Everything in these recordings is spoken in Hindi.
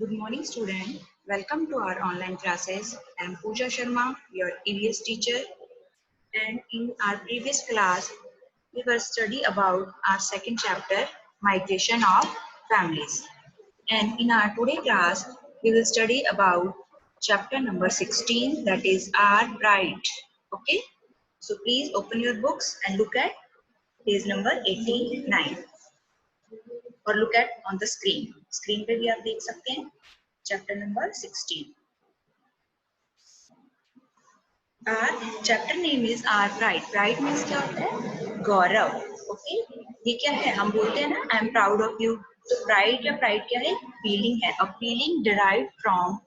Good morning, student. Welcome to our online classes. I am Pooja Sharma, your EVS teacher. And in our previous class, we were study about our second chapter, migration of families. And in our today class, we will study about chapter number 16, that is our pride. Okay. So please open your books and look at page number 89. और look at on the screen. Screen पे भी आप देख सकते हैं chapter number 16. Our chapter name is our pride. Pride means क्या होता है? गौरव. Okay? ये क्या है? हम बोलते हैं ना I am proud of you. तो pride या pride क्या है? Feeling है. A feeling derived from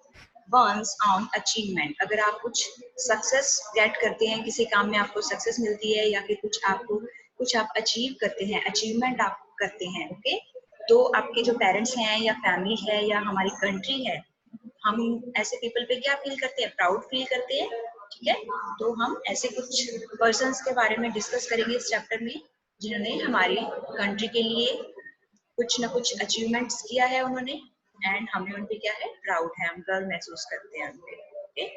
one's own achievement. अगर आप कुछ success get करते हैं, किसी काम में आपको success मिलती है या फिर कुछ आप achieve करते हैं, achievement आप करते हैं, okay? तो आपके जो पेरेंट्स हैं या फैमिली है या हमारी कंट्री है, हम ऐसे पीपल पे क्या फील करते हैं? प्राउड फील करते हैं. ठीक है, तो हम ऐसे कुछ पर्सन्स के बारे में डिस्कस करेंगे इस चैप्टर में जिन्होंने हमारी कंट्री के लिए कुछ ना कुछ अचीवमेंट्स किया है उन्होंने, एंड हमें उन पे क्या है? प्राउड है, हम गर्व महसूस करते हैं उन पे. Okay,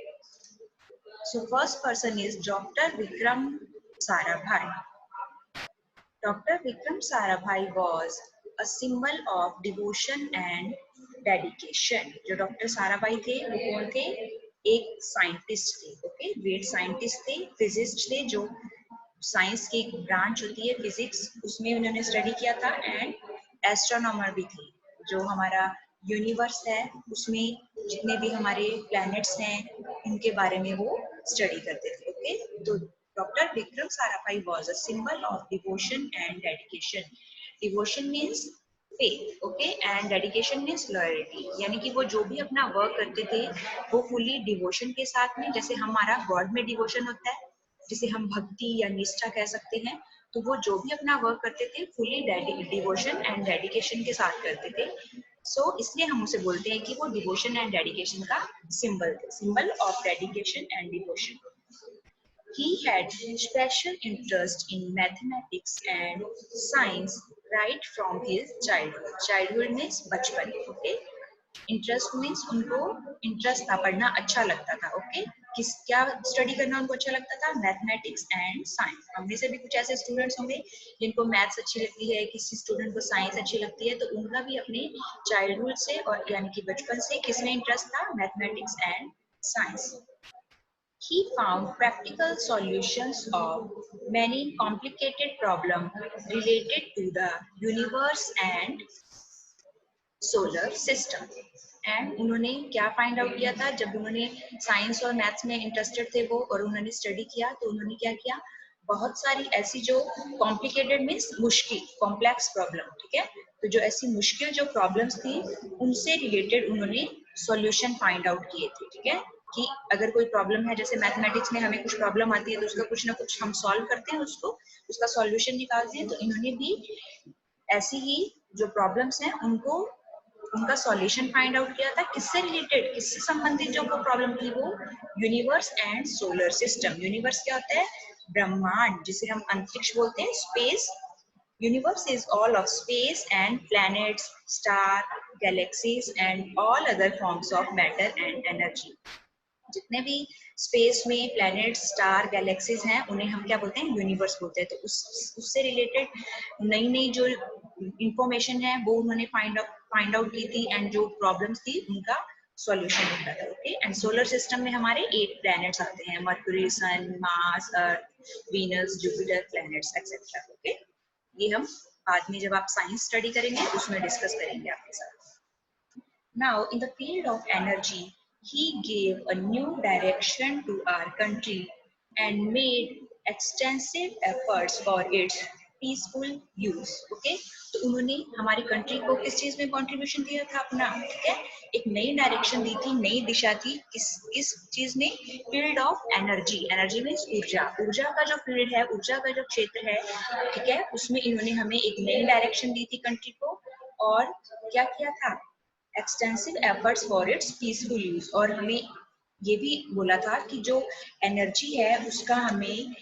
so first person is doctor Vikram Sarabhai. Dr. Vikram Sarabhai was a symbol of devotion and dedication. जो डॉक्टर साराभाई थे वो कौन थे? एक साइंटिस्ट थे. ओके, ग्रेट साइंटिस्ट थे, फिजिस्ट थे. जो साइंस की एक ब्रांच होती है फिजिक्स, उसमें उन्होंने स्टडी किया था. एंड एस्ट्रोनॉमर भी थे. जो हमारा यूनिवर्स है उसमें जितने भी हमारे प्लैनेट्स हैं उनके बारे में वो स्टडी करते थे. ओके, तो Dr. Vikram Sarabhai was a symbol of devotion and dedication. Devotion means faith, okay, and dedication means loyalty. यानी कि वो जो भी अपना वर्क करते थे वो फुली डिवोशन के साथ में, जैसे हमारा गॉड में डिवोशन होता है, जिसे हम भक्ति या निष्ठा कह सकते हैं, तो वो जो भी अपना वर्क करते थे फुली डिवोशन एंड डेडिकेशन के साथ करते थे. सो इसलिए हम उसे बोलते हैं कि वो डिवोशन एंड डेडिकेशन का सिंबल थे, symbol of dedication and devotion. He had special interest in mathematics and science right from his childhood. Childhood means बचपन. Okay? Interest means उनको interest था, पढ़ना अच्छा लगता था. Okay? क्या स्टडी करना उनको अच्छा लगता था? Mathematics and science. हमने से भी कुछ ऐसे स्टूडेंट्स होंगे जिनको मैथ्स अच्छी लगती है, किसी स्टूडेंट को साइंस अच्छी लगती है, तो उनका भी अपने चाइल्डहुड से और यानी कि बचपन से किसमें इंटरेस्ट था? Mathematics and science. He found practical solutions of many complicated problems related to the universe and solar system. And उन्होंने क्या फाइंड आउट किया था? जब उन्होंने साइंस और मैथ्स में इंटरेस्टेड थे वो और उन्होंने स्टडी किया, तो उन्होंने क्या किया? बहुत सारी ऐसी जो कॉम्प्लिकेटेड मीन्स मुश्किल, कॉम्प्लेक्स प्रॉब्लम, ठीक है, तो जो ऐसी मुश्किल जो प्रॉब्लम्स थी उनसे रिलेटेड उन्होंने सॉल्यूशन फाइंड आउट किए थे. ठीक है, कि अगर कोई प्रॉब्लम है, जैसे मैथमेटिक्स में हमें कुछ प्रॉब्लम आती है तो उसका कुछ ना कुछ हम सॉल्व करते हैं, उसका सॉल्यूशन निकालते हैं. तो इन्होंने भी ऐसी ही जो प्रॉब्लम्स हैं उनका सॉल्यूशन फाइंड आउट किया था. किससे रिलेटेड, किससे संबंधित जो वो प्रॉब्लम थी? वो universe and solar system. Universe क्या होता है? ब्रह्मांड, जिसे हम अंतरिक्ष बोलते हैं, space. Universe is all of space and planets, star, galaxies and all other forms of matter and energy. जितने भी स्पेस में प्लैनेट, स्टार, गैलेक्सीज हैं उन्हें हम क्या बोलते हैं? यूनिवर्स बोलते हैं. तो उससे रिलेटेड नई नई जो इंफॉर्मेशन है वो उन्होंने फाइंड आउट की थी, एंड जो प्रॉब्लम्स थी उनका सॉल्यूशन निकला था. ओके, एंड सोलर सिस्टम में हमारे 8 प्लैनेट्स आते हैं: Mercury, Sun, Mars, Earth, Venus, Jupiter, planets etcetera. Okay, ये हम बाद में जब आप साइंस स्टडी करेंगे उसमें डिस्कस करेंगे आपके साथ. Now, in the field of energy, he gave a new direction to our country and made extensive efforts for its peaceful use. Okay? तो उन्होंने हमारी कंट्री को किस चीज में कंट्रीब्यूशन दिया था अपना? ठीक है, एक नई डायरेक्शन दी थी, नई दिशा थी. किस चीज में? Field of energy. Energy means ऊर्जा. ऊर्जा का जो फील्ड है, ऊर्जा का जो क्षेत्र है, ठीक है, उसमें इन्होंने हमें एक नई डायरेक्शन दी थी कंट्री को. और क्या किया था? Extensive efforts for its peaceful use. और हमें ये भी बोला था कि जो एनर्जी है उसका हमें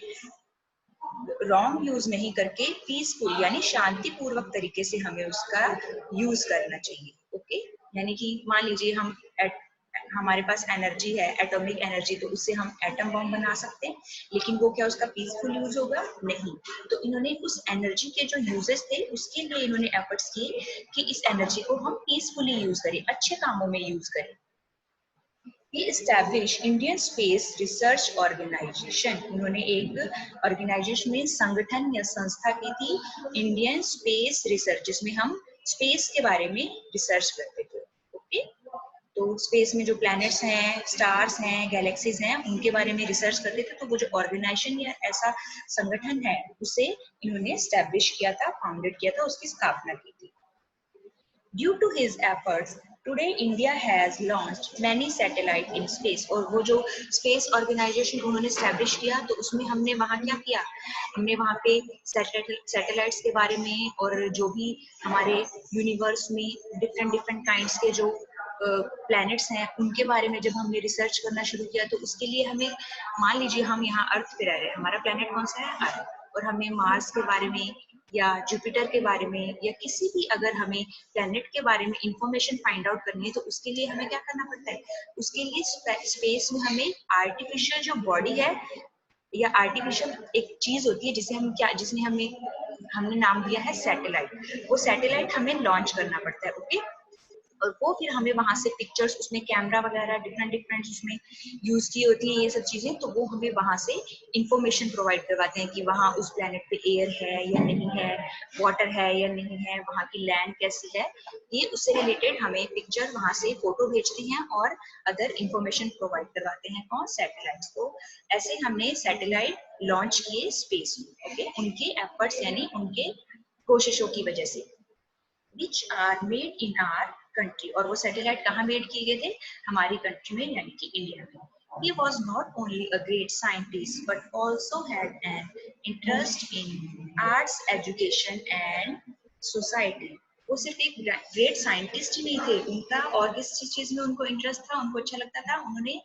रॉन्ग यूज नहीं करके पीसफुल यानी शांतिपूर्वक तरीके से हमें उसका यूज करना चाहिए. ओके, यानी कि मान लीजिए हमारे पास एनर्जी है, एटॉमिक एनर्जी, तो उससे हम एटम बम बना सकते हैं, लेकिन वो क्या उसका पीसफुल यूज होगा? नहीं। तो इन्होंने उस एनर्जी के जो यूजेस थे उसके लिए इन्होंने एफर्ट्स किए कि इस एनर्जी को हम पीसफुली यूज करें, अच्छे कामों में यूज करें। He established Indian Space Research Organization. उन्होंने एक ऑर्गेनाइजेशन में संगठन या संस्था की थी, इंडियन स्पेस रिसर्च, जिसमें हम स्पेस के बारे में रिसर्च करते थे। ओके, तो स्पेस में जो प्लैनेट्स हैं, स्टार्स हैं, गैलेक्सीज हैं, उनके बारे में रिसर्च करते थे। तो वो जो ऑर्गेनाइजेशन या ऐसा संगठन है, उसे इन्होंने स्टैब्लिश किया था, फाउंडेड किया था, उसकी स्थापना की थी। Due to his efforts, today India has launched many satellite in space. और वो जो स्पेस ऑर्गेनाइजेशन उन्होंने स्टैब्लिश किया, तो उसमें हमने वहाँ क्या किया, हमने वहाँ पे सैटेलाइट्स के बारे में और जो भी हमारे यूनिवर्स में डिफरेंट डिफरेंट काइंड्स के जो प्लैनेट्स हैं, उनके बारे में जब हमने रिसर्च करना शुरू किया, तो उसके लिए हमें, मान लीजिए हम यहाँ अर्थ पे रह रहे हैं, हमारा प्लैनेट कौन सा है? अर्थ, और हमें मार्स के बारे में या जुपिटर के बारे में या किसी भी अगर हमें प्लैनेट के बारे में इंफॉर्मेशन फाइंड आउट करनी है, तो उसके लिए हमें क्या करना पड़ता है? उसके लिए स्पेस में हमें आर्टिफिशियल जो बॉडी है या आर्टिफिशियल एक चीज होती है जिसे हम क्या, जिसमें हमने नाम दिया है सैटेलाइट, वो सैटेलाइट हमें लॉन्च करना पड़ता है। ओके, और वो फिर हमें वहां से पिक्चर्स, उसमें कैमरा वगैरह डिफरेंट डिफरेंट उसमें यूज की होती है ये सब चीजें, तो वो हमें वहां से इंफॉर्मेशन प्रोवाइड करवाते हैं कि वहाँ उस प्लेनेट पे एयर है या नहीं है, वाटर है या नहीं है, वहाँ की लैंड कैसी है, ये उससे रिलेटेड हमें पिक्चर वहां से फोटो भेजते हैं और अदर इंफॉर्मेशन प्रोवाइड करवाते हैं कौन? सैटेलाइट्स। तो ऐसे हमने सैटेलाइट लॉन्च किए स्पेस में। ओके, उनके एफर्ट्स यानी उनके कोशिशों की वजह से, which are made in our country। और वो सैटेलाइट कहाँ मेड किए गए थे? हमारी कंट्री में, यानी कि इंडिया में। He was not only a great scientist but also had an interest in arts, education and society। वो सिर्फ एक ग्रेट साइंटिस्ट ही नहीं थे, उनका और किस चीज में उनको इंटरेस्ट था, उनको अच्छा लगता था, उन्होंने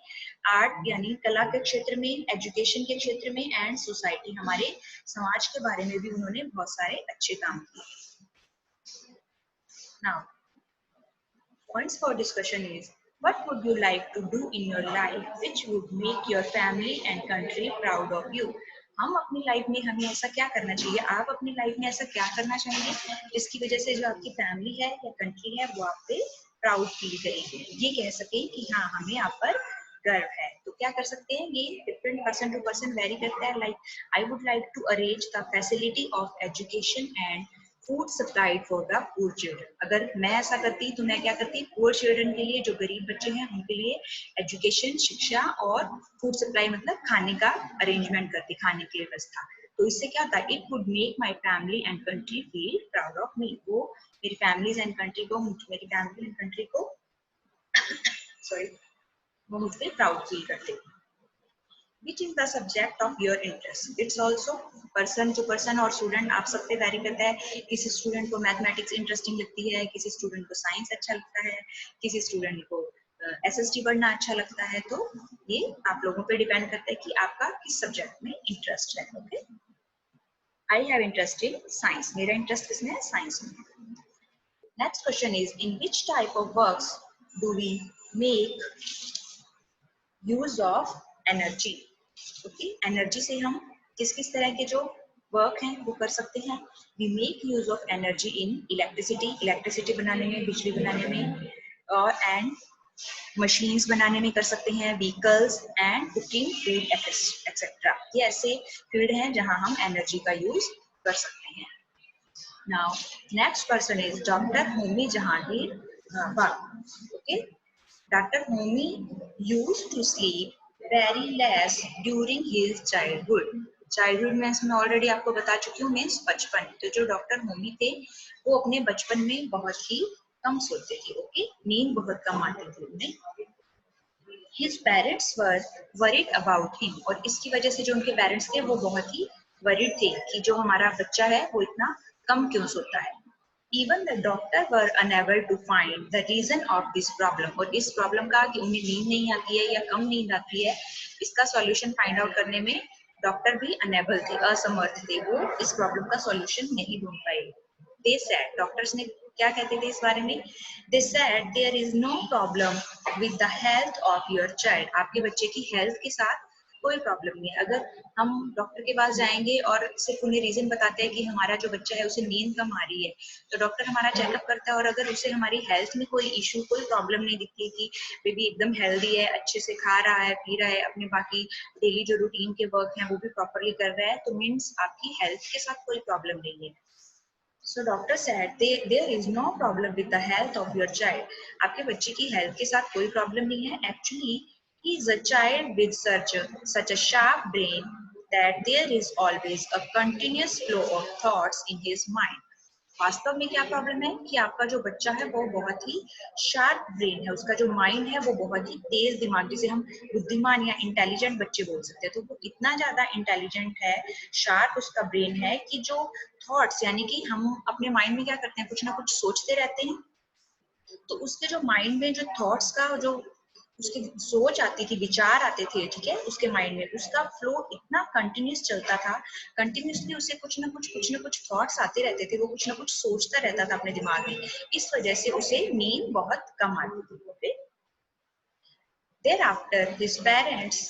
आर्ट यानी कला के क्षेत्र में, एजुकेशन के क्षेत्र में एंड सोसाइटी, हमारे समाज के बारे में भी उन्होंने बहुत सारे अच्छे काम किए। Now, points for discussion is, what would you like to do in your life which would make your family and country proud of you? हम अपनी लाइफ में हमें ऐसा क्या करना चाहिए, आप अपनी लाइफ में ऐसा क्या करना चाहेंगे जिसकी वजह से जो आपकी फैमिली है या कंट्री है वो आप पे प्राउड फील करेगी, ये कह सके कि हाँ हमें आप पर गर्व है। तो क्या कर सकते हैं, ये different person to person vary करता है। Like I would like to arrange the facility of education and food supply for the poor children. अगर मैं ऐसा करती तो मैं क्या करती, पुअर चिल्ड्रन के लिए, जो गरीब बच्चे हैं उनके लिए एजुकेशन, शिक्षा और फूड सप्लाई मतलब खाने का अरेंजमेंट करती, खाने की व्यवस्था। तो इससे क्या होता है, it would make my family and country feel proud of me. वो मेरी फैमिलीज एंड कंट्री को, मेरी फैमिली एंड कंट्री को सॉरी, वो मुझ पर प्राउड फील करते। Which is the subject of your interest? It's also person to person और student आप सब पे वैरी करता है। किसी स्टूडेंट को मैथमेटिक्स इंटरेस्टिंग लगती है, किसी स्टूडेंट को साइंस अच्छा लगता है, किसी स्टूडेंट को एसएसटी पढ़ना अच्छा लगता है। तो ये आप लोगों पे डिपेंड करता है कि आपका किस सब्जेक्ट में इंटरेस्ट है। Okay, I have interest in science, मेरा इंटरेस्ट किसमें है? साइंस में। Next question is, in which type of works do we make use of energy? Okay, energy से हम किस किस तरह के जो वर्क हैं वो कर सकते हैं। We make use of energy in electricity, electricity बनाने में, बिजली बनाने में, और एंड मशीन्स बनाने में कर सकते हैं, vehicles and cooking, food etcetera. ये ऐसे फील्ड हैं जहां हम एनर्जी का यूज कर सकते हैं। Now next person is doctor Homi Jahangir Bhabha. Okay, Dr. Homi used to sleep very less during his childhood. Childhood में मैं ऑलरेडी आपको बता चुकी हूँ, मीन्स बचपन। तो जो डॉक्टर होमी थे वो अपने बचपन में बहुत ही कम सोते थे। ओके, नींद बहुत कम आती थी उन्हें। His parents were worried about him, और इसकी वजह से जो उनके पेरेंट्स थे वो बहुत ही वरीड थे कि जो हमारा बच्चा है वो इतना कम क्यों सोता है। Even the doctor were unable to find the reason of this problem। और इस प्रॉब्लम का कि उन्हें नींद नहीं आती है या कम नींद आती है, इसका सॉल्यूशन फाइंड आउट करने में डॉक्टर भी अनेबल थे, असमर्थ थे, वो इस प्रॉब्लम का सॉल्यूशन नहीं ढूंढ पाए। They said, डॉक्टर्स ने क्या कहते थे इस बारे में? They said there is no problem with the health of your child. आपके बच्चे की हेल्थ के साथ कोई प्रॉब्लम नहीं है। अगर हम डॉक्टर के पास जाएंगे और सिर्फ उन्हें रीजन बताते हैं कि हमारा जो बच्चा है उसे नींद कम आ रही है, तो डॉक्टर हमारा चेकअप करता है और अगर उसे हमारी हेल्थ में कोई इशू, कोई प्रॉब्लम नहीं दिखती कि बेबी एकदम हेल्दी है, अच्छे से खा रहा है, पी रहा है, अपने बाकी डेली जो रूटीन के वर्क हैं वो भी प्रॉपरली कर रहा है, तो मीन्स आपकी हेल्थ के साथ कोई प्रॉब्लम नहीं है। So doctor said there is no problem with the health of your child. आपके बच्चे की हेल्थ के साथ कोई प्रॉब्लम नहीं है। Actually, he is a child with such a sharp brain that there is always a continuous flow of thoughts in his mind. वास्तव में क्या प्रॉब्लम है कि आपका जो बच्चा है वो बहुत ही शार्प ब्रेन है, उसका जो माइंड है वो बहुत ही तेज दिमाग, जिसे हम बुद्धिमान या इंटेलिजेंट बच्चे बोल सकते हैं, तो वो इतना ज्यादा इंटेलिजेंट है, शार्प उसका ब्रेन है कि जो थॉट्स, यानी कि हम अपने माइंड में क्या करते हैं, कुछ ना कुछ सोचते रहते हैं, तो उसके जो माइंड में जो थॉट्स का जो उसकी सोच आती थी, विचार आते थे, ठीक है, उसके माइंड में उसका फ्लो इतना कंटिन्यूस चलता था, कंटिन्यूसली उसे कुछ ना कुछ थॉट्स आते रहते थे, वो कुछ ना कुछ सोचता रहता था अपने दिमाग में, इस वजह से उसे नींद बहुत कम आती थी। Okay, thereafter his parents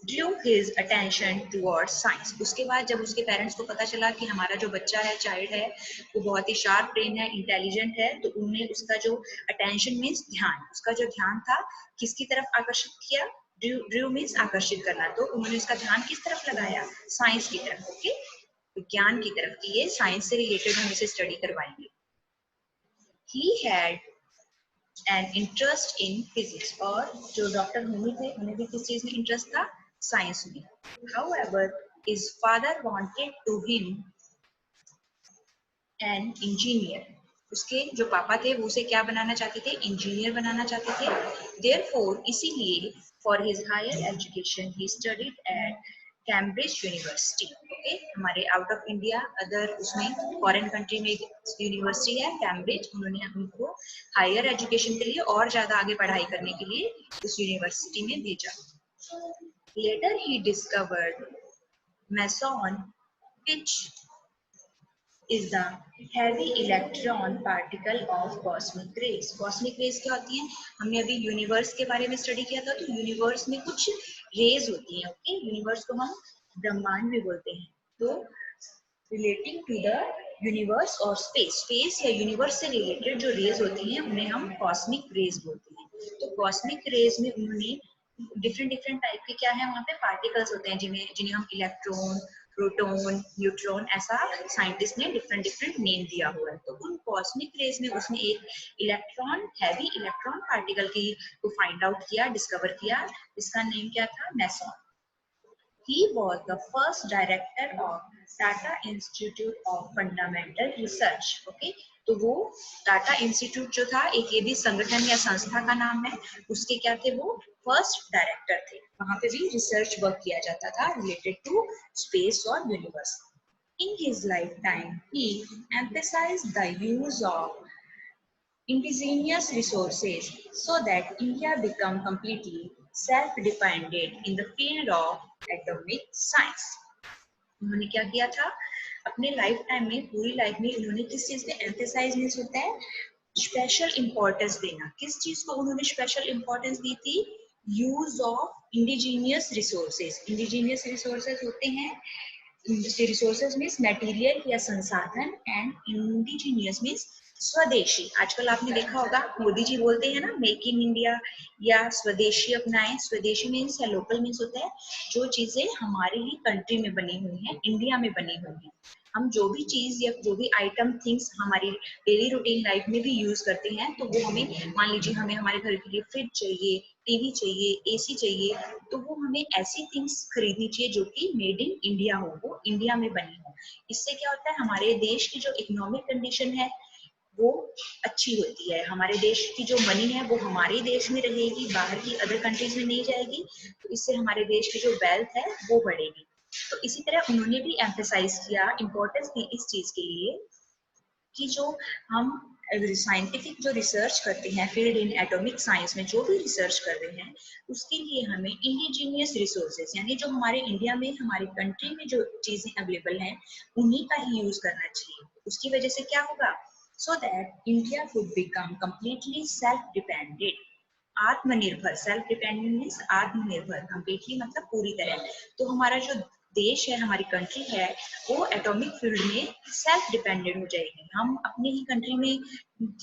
drew his attention towards science. उसके बाद जब उसके पेरेंट्स को पता चला कि हमारा जो बच्चा है, चाइल्ड है, वो बहुत ही शार्प ब्रेन है, इंटेलिजेंट है, तो उन्होंने उसका जो अटेंशन मीन्स ध्यान, उसका जो ध्यान था किसकी तरफ आकर्षित किया? ड्रू मीन्स आकर्षित करना, तो उन्होंने उसका ध्यान किस तरफ लगाया? साइंस की तरफ। ओके, विज्ञान की तरफ, कि ये साइंस से रिलेटेड हम इसे स्टडी करवाएंगे। He had and interest in physics, और जो डॉक्टर होमी थे उन्हें भी किस चीज में इंटरेस्ट था? साइंस में। However his father wanted to him an engineer, उसके जो पापा थे वो उसे क्या बनाना चाहते थे? इंजीनियर बनाना चाहते थे। देयरफॉर, इसीलिए, for his higher education he studied at Cambridge university. Okay, हमारे आउट ऑफ इंडिया अदर उसमें फॉरेन कंट्री में यूनिवर्सिटी है कैम्ब्रिज, उन्होंने हमको हायर एजुकेशन के लिए और ज्यादा आगे पढ़ाई करने के लिए उस यूनिवर्सिटी में भेजा। Later he discovered meson, which is the heavy electron particle of cosmic rays. Cosmic rays क्या होती हैं? हमने अभी यूनिवर्स के बारे में स्टडी किया था, तो यूनिवर्स में कुछ रेज होती हैं। ओके, यूनिवर्स को हम ब्रह्मांड भी बोलते हैं, तो रिलेटिंग टू द यूनिवर्स और स्पेस या यूनिवर्स से रिलेटेड जो रेज होती हैं उन्हें हम कॉस्मिक रेज बोलते हैं। तो कॉस्मिक रेज में उन्होंने डिफरेंट टाइप के क्या है, वहाँ पे पार्टिकल्स होते हैं जिन्हें हम इलेक्ट्रॉन, प्रोटॉन, न्यूट्रॉन, ऐसा साइंटिस्ट ने डिफरेंट नेम दिया हुआ है। तो उन कॉस्मिक रेज में उसने एक इलेक्ट्रॉन, हैवी इलेक्ट्रॉन पार्टिकल की को फाइंड आउट किया, डिस्कवर किया, इसका नेम क्या था? Meson. He was the first director of Tata Institute of Fundamental Research. Okay, तो वो टाटा इंस्टीट्यूट जो था, एक ये भी संगठन या संस्था का नाम है, उसके क्या थे? वो फर्स्ट डायरेक्टर थे। वहां पे भी रिसर्च वर्क किया जाता था रिलेटेड टू स्पेस और universe. In his lifetime, he emphasized the use of indigenous resources so that India become completely self-dependent in the field of atomic science. उन्होंने क्या किया था अपने लाइफ टाइम में, पूरी लाइफ में उन्होंने किस चीज पे एम्फेसाइज मीन्स होता है स्पेशल इंपॉर्टेंस देना। किस चीज को उन्होंने स्पेशल इंपॉर्टेंस दी थी? Use of indigenous resources. Indigenous resources होते हैं, रिसोर्सेज मीन्स मटेरियल या संसाधन, एंड इंडिजीनियस मीन्स स्वदेशी। आजकल आपने देखा होगा मोदी जी बोलते हैं ना, मेक इन इंडिया या स्वदेशी अपनाएं। स्वदेशी मीन्स या लोकल मीन्स होता है जो चीजें हमारी ही कंट्री में बनी हुई हैं, इंडिया में बनी हुई हैं। हम जो भी चीज या जो भी आइटम थिंग्स हमारी डेली रूटीन लाइफ में भी यूज करते हैं, तो वो हमें, मान लीजिए हमें हमारे घर के लिए फ्रिज चाहिए, टीवी चाहिए, एसी चाहिए, तो वो हमें ऐसी थिंग्स खरीदनी चाहिए जो कि मेड इन इंडिया हो, वो इंडिया में बनी हो। इससे क्या होता है, हमारे देश की जो इकोनॉमिक कंडीशन है वो अच्छी होती है, हमारे देश की जो मनी है वो हमारे देश में रहेगी, बाहर की अदर कंट्रीज में नहीं जाएगी, तो इससे हमारे देश की जो वेल्थ है वो बढ़ेगी। तो इसी तरह उन्होंने भी एम्फेसाइज किया, इंपॉर्टेंस दी इस चीज के लिए कि जो हम साइंटिफिक जो रिसर्च करते हैं, फील्ड इन एटॉमिक साइंस में जो भी रिसर्च कर रहे हैं, उसके लिए हमें इंडिजीनियस रिसोर्सेज, यानी जो हमारे इंडिया में, हमारी कंट्री में जो चीजें अवेलेबल हैं, उन्हीं का ही यूज करना चाहिए। उसकी वजह से क्या होगा so that India could become completely self-dependent. आत्मनिर्भर, सेल्फ डिपेंडेंट मीन्स आत्मनिर्भर, कंप्लीटली मतलब पूरी तरह। तो हमारा जो देश है, हमारी कंट्री है, वो एटॉमिक फील्ड में सेल्फ डिपेंडेंट हो जाएगी। हम अपने ही कंट्री में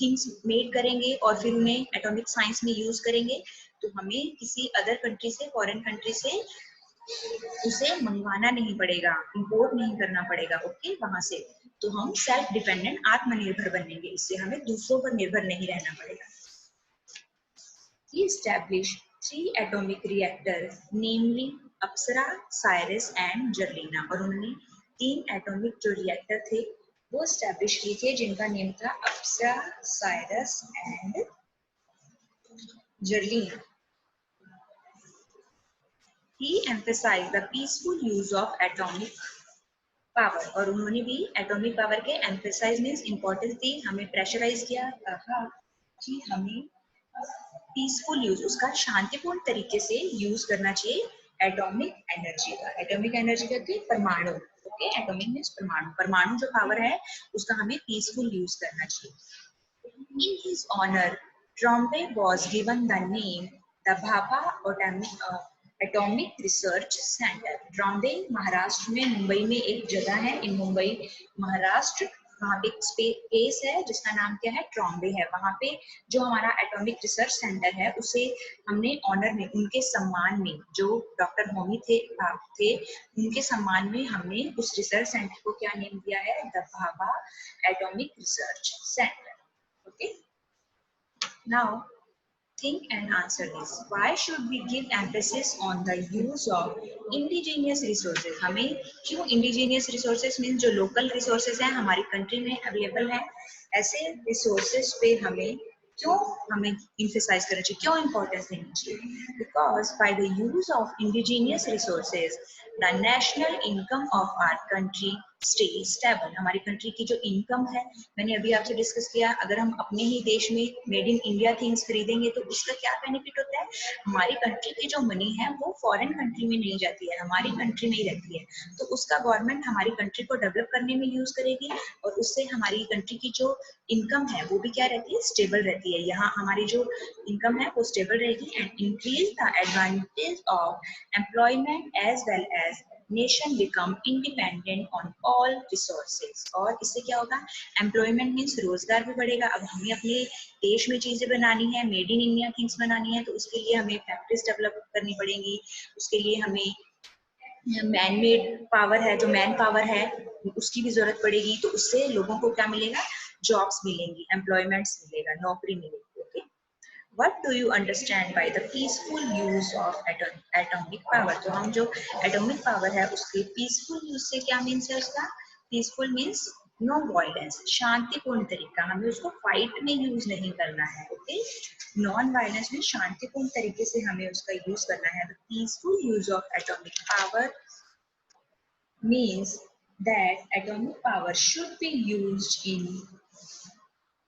थिंग्स मेड करेंगे और फिर उन्हें एटॉमिक साइंस में यूज करेंगे, तो हमें किसी अदर कंट्री से, फॉरेन कंट्री से उसे मंगवाना नहीं पड़ेगा, इंपोर्ट नहीं करना पड़ेगा, ओके, वहां से। तो हम सेल्फ डिपेंडेंट, आत्मनिर्भर बनेंगे, इससे हमें दूसरों पर निर्भर नहीं रहना पड़ेगा। He established 3 atomic reactors, namely Apsara, Cirus and Zerlina. और उन्होंने 3 एटॉमिक जो रिएक्टर थे वो स्टैब्लिश किए थे, जिनका नेम था Apsara, Cirus and Zerlina. He emphasized the peaceful use of atomic power। और उन्होंने भी एटॉमिक पावर के एम्फेसाइज मीन्स इंपॉर्टेंस दी, हमें प्रेशराइज किया, कहा कि हमें पीसफुल यूज, उसका शांतिपूर्ण तरीके से यूज करना चाहिए एटॉमिक एनर्जी का। एटॉमिक एनर्जी कहते हैं परमाणु, ओके, एटॉमिक मीन्स परमाणु। परमाणु जो पावर है उसका हमें पीसफुल यूज करना चाहिए। In his honour Trombay was given the name the Bhabha atomic research centre. Trombay Maharashtra में, मुंबई में एक जगह है, इन मुंबई महाराष्ट्र, वहाँ पे एक स्पेस है जिसका नाम क्या है, ट्रॉम्बे है। वहाँ पे जो हमारा एटॉमिक रिसर्च सेंटर है उसे हमने ऑनर में, उनके सम्मान में, जो डॉक्टर होमी थे उनके सम्मान में हमने उस रिसर्च सेंटर को क्या नेम दिया है, the Bhabha atomic research centre, okay. Now think and answer this. Why should we give emphasis on the use of indigenous resources? हमें क्यों indigenous resources means जो local resources हैं हमारी country में available हैं, ऐसे resources पे हमें emphasize करना चाहिए, क्यों importance देनी चाहिए? Because by the use of indigenous resources, the national income of our country stay stable। हमारी कंट्री की जो इनकम है, मैंने अभी आपसे डिस्कस किया, अगर हम अपने ही देश में मेड इन इंडिया थिंग्स खरीदेंगे तो उसका क्या बेनिफिट होता है, हमारी कंट्री की जो मनी है वो फॉरेन कंट्री में नहीं जाती है, हमारी कंट्री में ही रहती है। तो उसका गवर्नमेंट हमारी कंट्री को डेवलप करने में यूज करेगी और उससे हमारी कंट्री की जो इनकम है वो भी क्या रहती है, स्टेबल रहती है। यहाँ हमारी जो इनकम है वो स्टेबल रहेगी and increase the advantage of employment as well as nation become independent on all resources. और इससे क्या होगा, एम्प्लॉयमेंट मीन्स रोजगार भी बढ़ेगा। अब हमें अपने देश में चीजें बनानी है, मेड इन इंडिया थिंग्स बनानी है, तो उसके लिए हमें फैक्ट्रीज डेवलप करनी पड़ेंगी, उसके लिए हमें मैन मेड पावर है, जो मैन पावर है उसकी भी जरूरत पड़ेगी। तो उससे लोगों को क्या मिलेगा, जॉब्स मिलेंगी, एम्प्लॉयमेंट्स मिलेगा, नौकरी मिलेगी, okay. What do you understand by the peaceful use of atomic power? तो हम जो atomic power है उसके peaceful use से क्या means है उसका, peaceful means no violence, शांतिपूर्ण तरीका, हमें उसको फाइट में यूज नहीं करना है, ओके। नॉन वायलेंस में शांतिपूर्ण तरीके से हमें उसका यूज करना है। The peaceful use of atomic power means that atomic power should be used in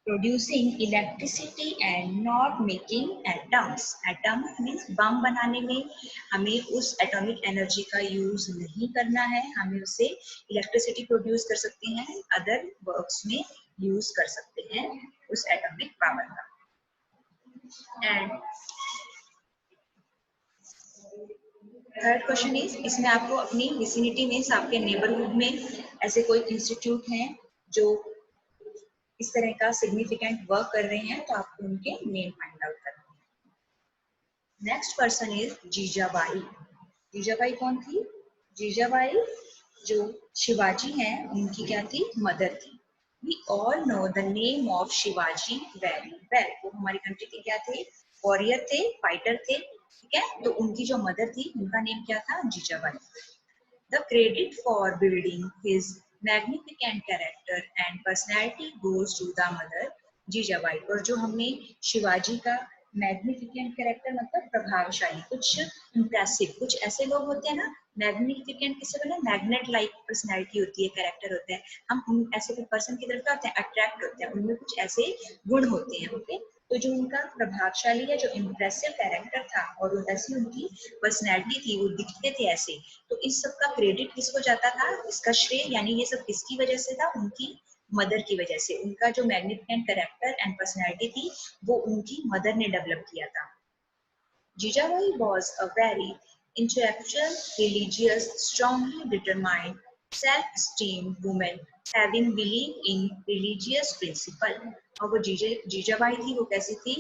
producing electricity and not making atoms। Atom means bomb बनाने में हमें उस एटॉमिक एनर्जी का यूज नहीं करना है, हमें उसे इलेक्ट्रिसिटी प्रोड्यूस कर सकते हैं, अदर वर्क्स में यूज कर सकते हैं उस एटॉमिक पावर का। एंड थर्ड क्वेश्चन इज, इसमें आपको अपनी विसिनिटी में, आपके नेबरहुड में ऐसे कोई इंस्टीट्यूट हैं जो इस तरह का सिग्निफिकेंट वर्क कर रहे हैं, तो आपको उनके नेम फाइंड आउट करना है। Next person is Jijabai. Jijabai कौन थी, जीजाबाई जो शिवाजी हैं उनकी क्या थी, मदर थी। We all know the name of Shivaji very well. वो हमारी कंट्री के क्या थे, वॉरियर थे, फाइटर थे, ठीक है। तो उनकी जो मदर थी उनका नेम क्या था, Jijabai. The credit for building his magnificent character and personality goes to the mother Jijabai. और जो हमने शिवाजी का मैग्निफिकेंट कैरेक्टर मतलब प्रभावशाली, कुछ इम्प्रेसिव, कुछ ऐसे लोग होते हैं ना, मैग्निफिकेंट किसे बोले, मैग्नेट लाइक पर्सनैलिटी होती है, कैरेक्टर होता है, हम उन ऐसे पर्सन की तरफ क्या होते हैं, अट्रैक्ट होते हैं, उनमें कुछ ऐसे गुण होते हैं, ओके। तो जो उनका प्रभावशाली है, जो इम्प्रेसिव कैरेक्टर था और ऐसी उनकी पर्सनैलिटी थी, वो दिखते थे ऐसे, तो इस सब का क्रेडिट किसको जाता था, इसका श्रेय यानी ये सब किसकी वजह से था, उनकी मदर की वजह से। उनका जो मैग्निफिकेंट कैरेक्टर एंड पर्सनैलिटी थी वो उनकी मदर ने डेवलप किया था। Jijabai was a very intellectual, religious, strongly determined, self-esteemed woman having belief in religious principle. और वो जीजाबाई थी, वो कैसी थी?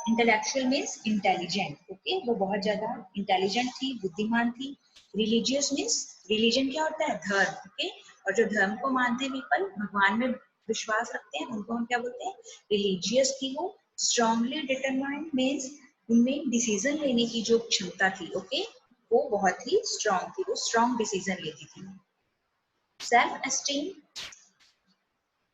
इंटेलेक्चुअल मीन्स इंटेलिजेंट, ओके, वो बहुत ज्यादा इंटेलिजेंट थी, बुद्धिमान थी। रिलीजियस मीन्स, रिलीजन क्या होता है? धर्म, ओके, और जो धर्म को मानते हैं पीपल, भगवान में विश्वास रखते हैं, उनको हम क्या बोलते हैं? रिलीजियस थी वो। स्ट्रांगली डिटरमाइंड मीन्स उनमें डिसीजन लेने की जो क्षमता थी, ओके, वो बहुत ही स्ट्रांग थी, वो स्ट्रांग डिसीजन लेती थी। Self esteem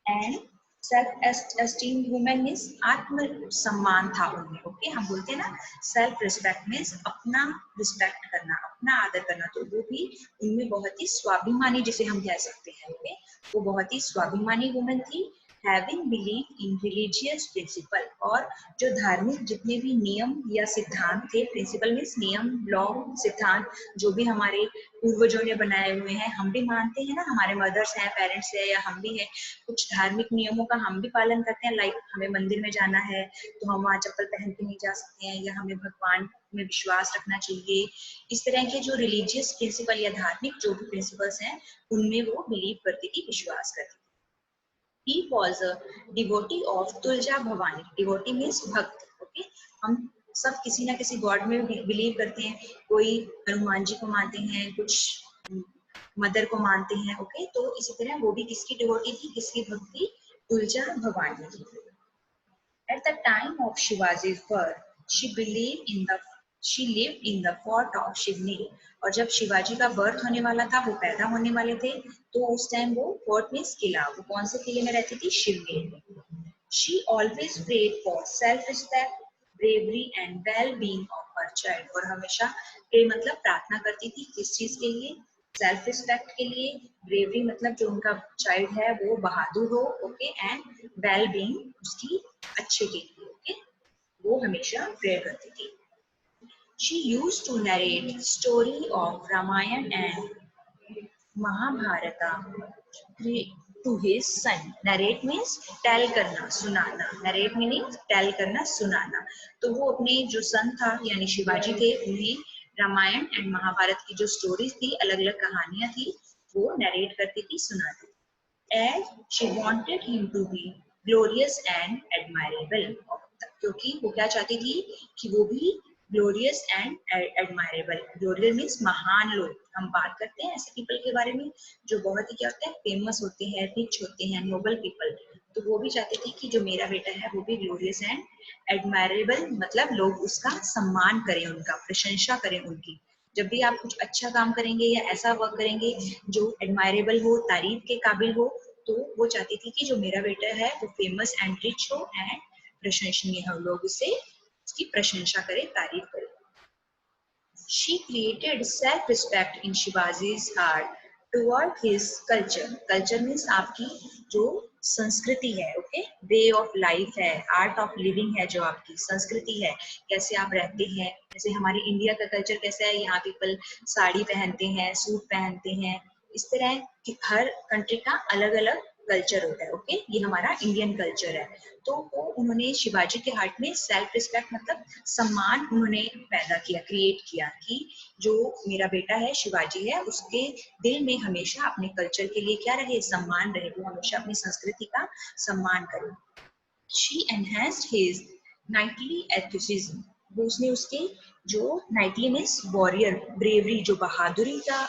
and self esteem women means आत्म सम्मान था उनमें, ओके, हम बोलते हैं ना सेल्फ रिस्पेक्ट मीन्स अपना रिस्पेक्ट करना, अपना आदर करना, तो वो भी उनमें बहुत ही स्वाभिमानी जिसे हम कह सकते हैं, ओके, वो बहुत ही स्वाभिमानी वुमेन थी। Having believe in religious principle, और जो धार्मिक जितने भी नियम या सिद्धांत थे, प्रिंसिपल मीन्स नियम, लॉ, सिद्धांत जो भी हमारे पूर्वजों ने बनाए हुए हैं, हम भी मानते हैं ना, हमारे मदर्स हैं, पेरेंट्स है या हम भी हैं, कुछ धार्मिक नियमों का हम भी पालन करते हैं। लाइक हमें मंदिर में जाना है तो हम वहाँ चप्पल पहन के नहीं जा सकते हैं, या हमें भगवान में विश्वास रखना चाहिए। इस तरह के जो रिलीजियस प्रिंसिपल या धार्मिक जो भी प्रिंसिपल्स हैं उनमें वो बिलीव करती थी, विश्वास करती थी। He was a devotee of Tulja Bhavani. Devotee means भक्त, ओके, हम सब किसी ना किसी गॉड में बिलीव करते हैं, कोई हनुमान जी को मानते हैं, कुछ मदर को मानते हैं, ओके, तो इसी तरह वो भी किसकी डिवोटी थी, किसकी भक्त थी? तुलजा भवानी की। At the time of Shivaji's birth, she lived in the fort of Shivneri। और जब शिवाजी का बर्थ होने वाला था, वो पैदा होने वाले थे, तो उस टाइम वो फोर्ट मीन्स किला, वो कौन से किले में रहती थी? शिवनेरी में। She always prayed for self-respect, bravery and well-being of her child। और हमेशा प्रे मतलब प्रार्थना करती थी, किस चीज के लिए? सेल्फ रिस्पेक्ट के लिए। ब्रेवरी मतलब जो उनका चाइल्ड है वो बहादुर हो, ओके, एंड वेल बीइंग उसकी अच्छे के लिए, ओके, वो हमेशा प्रेयर करती थी। She used to narrate story of Ramayana and Mahabharata to his son। narrate means tell करना, सुनाना। narrate meaning tell करना, सुनाना। तो वो अपने जो सन था यानी शिवाजी थे, उन्हें रामायण एंड महाभारत की जो स्टोरीज थी, अलग अलग कहानियां थी, वो नरेट करती थी, सुनाती थी। As she wanted him to be glorious and admirable, क्योंकि वो क्या चाहती थी कि वो भी glorious and admirable. Glorious means महान लोग, हम बात करते हैं ऐसे पीपल के बारे में जो बहुत ही क्या होता है, फेमस होते हैं, रिच होते हैं, नोबल पीपल, तो वो भी चाहती थी कि जो मेरा बेटा है वो भी ग्लोरियस एंड एडमायरेबल, मतलब लोग उसका सम्मान करें, उनका प्रशंसा करें उनकी। जब भी आप कुछ अच्छा काम करेंगे या ऐसा वर्क करेंगे जो एडमायरेबल हो, तारीफ के काबिल हो, तो वो चाहती थी कि जो मेरा बेटा है वो फेमस एंड रिच हो एंड प्रशंसनीय हो, लोग उससे उसकी प्रशंसा करें, तारीफ करें। She created self-respect in Shivaji's heart toward his culture। Culture means आपकी जो संस्कृति है, ओके, वे ऑफ लाइफ है, आर्ट ऑफ लिविंग है, जो आपकी संस्कृति है, कैसे आप रहते हैं। जैसे हमारी इंडिया का कल्चर कैसा है, यहाँ पीपल साड़ी पहनते हैं, सूट पहनते हैं, इस तरह कि हर कंट्री का अलग अलग कल्चर होता है, ओके, ये हमारा इंडियन कल्चर है। तो वो उन्होंने शिवाजी के हार्ट में सेल्फ रिस्पेक्ट मतलब सम्मान उन्होंने पैदा किया, क्रिएट किया कि जो मेरा बेटा है शिवाजी है, उसके दिल में हमेशा अपने कल्चर के लिए क्या रहे, सम्मान रहे, वो हमेशा अपनी संस्कृति का सम्मान करे। She enhanced his knightly enthusiasm। वो उसने उसके जो नाइटली मीन्स वॉरियर, ब्रेवरी, जो बहादुरी का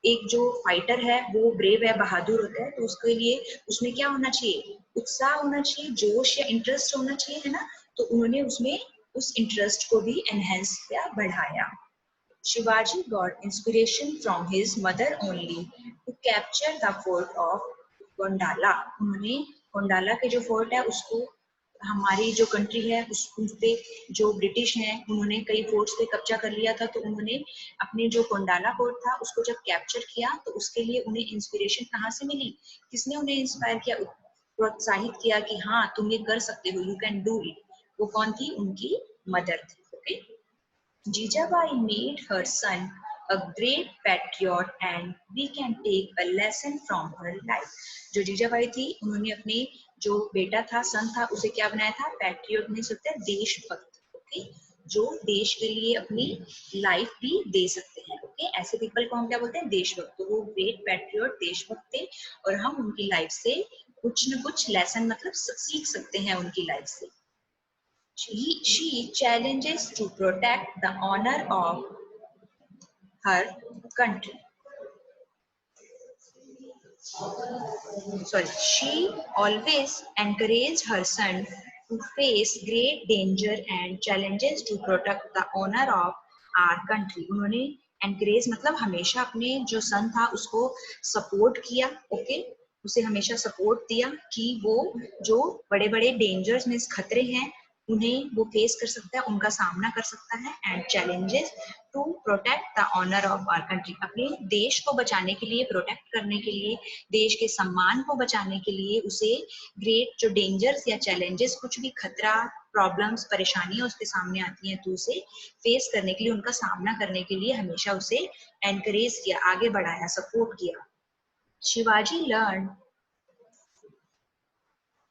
एक जो फाइटर है वो ब्रेव है, बहादुर होता है, तो उसके लिए उसमें क्या होना चाहिए, उत्साह होना चाहिए, जोश या इंटरेस्ट होना चाहिए, है ना। तो उन्होंने उसमें उस इंटरेस्ट को भी एनहेंस किया, बढ़ाया। Shivaji got inspiration from his mother only to capture the fort of गोंडाला। उन्होंने गोंडाला के जो फोर्ट है उसको, हमारी जो कंट्री है उस पे जो ब्रिटिश हैं उन्होंने कई फोर्ट्स पे कब्जा कर लिया था, तो उन्होंने अपने जो गोंडाला फोर्ट था उसको जब कैप्चर किया तो उसके लिए उन्हें इंस्पिरेशन कहाँ से मिली, किसने उन्हें इंस्पायर किया, प्रोत्साहित किया कि हाँ तुम ये कर सकते हो, यू कैन डू इट। वो कौन थी? उनकी मदर थी, okay. Jijabai made her son a great patriot and we can take a lesson from her life. जो जीजाबाई थी उन्होंने अपने जो बेटा था, सन था, उसे क्या बनाया था? पैट्रियट में सकते हैं देशभक्त, ओके, जो देश के लिए अपनी लाइफ भी दे सकते हैं, ओके, ऐसे पीपल को हम क्या बोलते हैं? देशभक्त। तो वो ग्रेट पैट्रियट देशभक्त थे और हम उनकी लाइफ से कुछ न कुछ लेसन मतलब सीख सकते हैं उनकी लाइफ से। She challenges to protect the honor of her country. Sorry, she always encouraged her son to face great danger and challenges to protect the honor of our country. उन्होंने encourage मतलब हमेशा अपने जो सन था उसको सपोर्ट किया, ओके, उसे हमेशा सपोर्ट दिया कि वो जो बड़े बड़े डेंजर्स में खतरे हैं उन्हें वो फेस कर सकता है, उनका सामना कर सकता है, and challenges to protect the honour of our country, अपने देश को बचाने के लिए, प्रोटेक्ट करने के लिए, देश के सम्मान को बचाने के लिए उसे ग्रेट जो डेंजर्स या चैलेंजेस, कुछ भी खतरा, प्रॉब्लम्स, परेशानियां उसके सामने आती हैं तो उसे फेस करने के लिए, उनका सामना करने के लिए हमेशा उसे एनकरेज किया, आगे बढ़ाया, सपोर्ट किया। Shivaji learn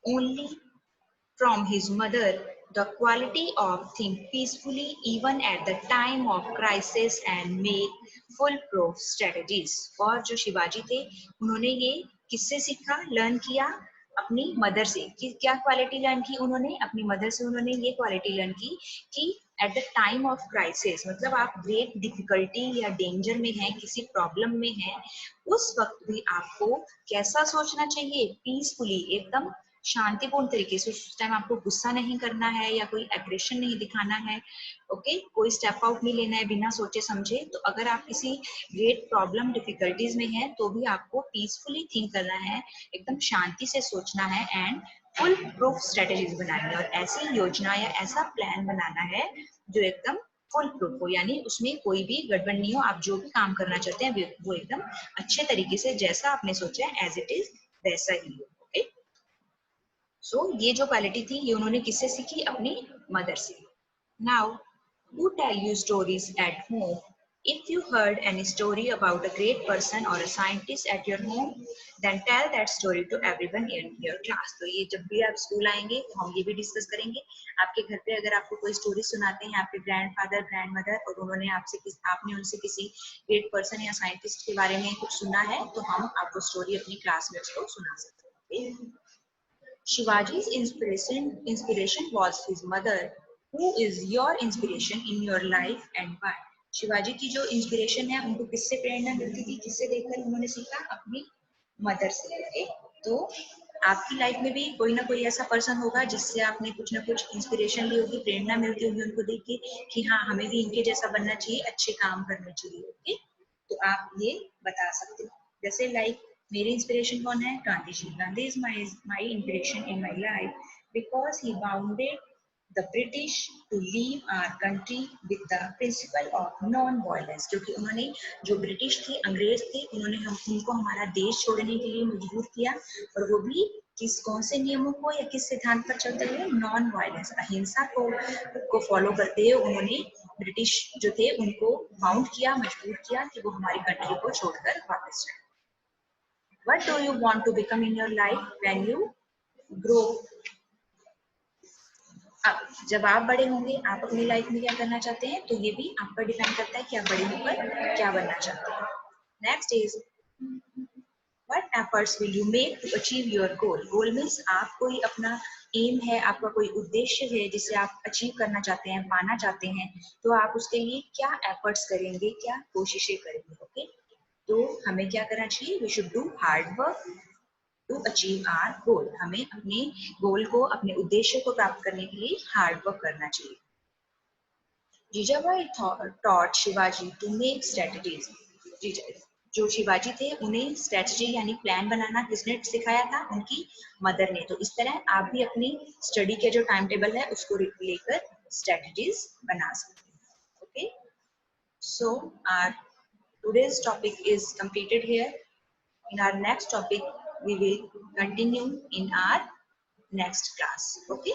only from his mother the quality of think peacefully even at the time of crisis and make foolproof strategies। और जो शिवाजी थे उन्होंने ये किससे सीखा? लर्न किया अपनी मदर से। कि क्या क्वालिटी लर्न की उन्होंने? अपनी मदर से उन्होंने ये क्वालिटी लर्न की कि at the time of crisis, मतलब आप ग्रेट डिफिकल्टी या डेंजर में हैं, किसी प्रॉब्लम में हैं, उस वक्त भी आपको कैसा सोचना चाहिए? पीसफुली, एकदम शांतिपूर्ण तरीके से। उस टाइम आपको गुस्सा नहीं करना है या कोई एग्रेशन नहीं दिखाना है, ओके, कोई स्टेप आउट नहीं लेना है बिना सोचे समझे। तो अगर आप किसी ग्रेट प्रॉब्लम, डिफिकल्टीज में हैं तो भी आपको पीसफुली थिंक करना है, एकदम शांति से सोचना है एंड फुल प्रूफ स्ट्रेटेजीज बनानी है, और ऐसी योजना या ऐसा प्लान बनाना है जो एकदम फुल प्रूफ हो, यानी उसमें कोई भी गड़बड़ नहीं हो। आप जो भी काम करना चाहते हैं वो एकदम अच्छे तरीके से, जैसा आपने सोचा है एज इट इज वैसा ही हो, ओके। सो ये जो क्वालिटी थी ये उन्होंने किससे सीखी? अपनी मदर से। Now who tell you stories at home? If you heard any story about a great person or a scientist at your home, then tell that story to everyone in your class. तो ये जब भी आप स्कूल आएंगे तो हम ये भी डिस्कस करेंगे। आपके घर पे अगर आपको कोई स्टोरी सुनाते हैं आपके ग्रैंडफादर, ग्रैंडमदर, और उन्होंने आपने उनसे किसी ग्रेट पर्सन या साइंटिस्ट के बारे में कुछ सुना है, तो हम आपको स्टोरी अपनी क्लासमेट्स को सुना सकते हैं। Shivaji's inspiration was his mother. Who is your inspiration in your life and why? Shivaji की जो इंस्पिरेशन है उनको किससे प्रेरणा मिलती थी? किससे देखकर उन्होंने सीखा? अपनी मदर से, ओके। तो आपकी लाइफ में भी कोई ना कोई ऐसा पर्सन होगा जिससे आपने कुछ ना कुछ इंस्पिरेशन ली होगी, प्रेरणा मिलती होगी उनको देख के कि हाँ हमें भी इनके जैसा बनना चाहिए, अच्छे काम करने चाहिए, ओके। तो आप ये बता सकते हो। जैसे लाइक मेरी इंस्पिरेशन कौन है? Gandhi ji. Gandhi is my inspiration in my life because he bounded the British to leave our country with the principle of non-violence। क्योंकि उन्होंने, जो ब्रिटिश थे, अंग्रेज थे, उन्होंने उनको हमारा देश छोड़ने के लिए मजबूर किया, और वो भी कौन से नियमों को या किस सिद्धांत पर चलते हुए? नॉन वायलेंस, अहिंसा को फॉलो करते हुए उन्होंने ब्रिटिश जो थे उनको बाउंड किया, मजबूर किया कि वो हमारी कंट्री को छोड़कर वापस जाए। What do you want to become in your life when you grow? अब जब आप बड़े होंगे आप अपनी लाइफ में क्या करना चाहते हैं, तो ये भी आप पर डिपेंड करता है कि आप बड़े होकर क्या बनना चाहते हैं। Next is what efforts will you make to achieve your goal? Goal means आप कोई अपना एम है, आपका कोई उद्देश्य है जिसे आप अचीव करना चाहते हैं, पाना चाहते हैं, तो आप उसके लिए क्या एफर्ट्स करेंगे, क्या कोशिशें करेंगे, ओके। तो हमें क्या करना चाहिए? We should do hard work to achieve our goal. हमें अपने गोल को, अपने उद्देश्य को प्राप्त करने के लिए हार्ड वर्क करना चाहिए। Jijabai taught Shivaji to make strategies. जो शिवाजी थे उन्हें स्ट्रेटजी यानी प्लान बनाना किसने सिखाया था? उनकी मदर ने। तो इस तरह आप भी अपनी स्टडी के जो टाइम टेबल है उसको लेकर स्ट्रेटजीज बना सकते हैं, okay. So our today's topic is completed here. In our next topic, we will continue in our next class. Okay.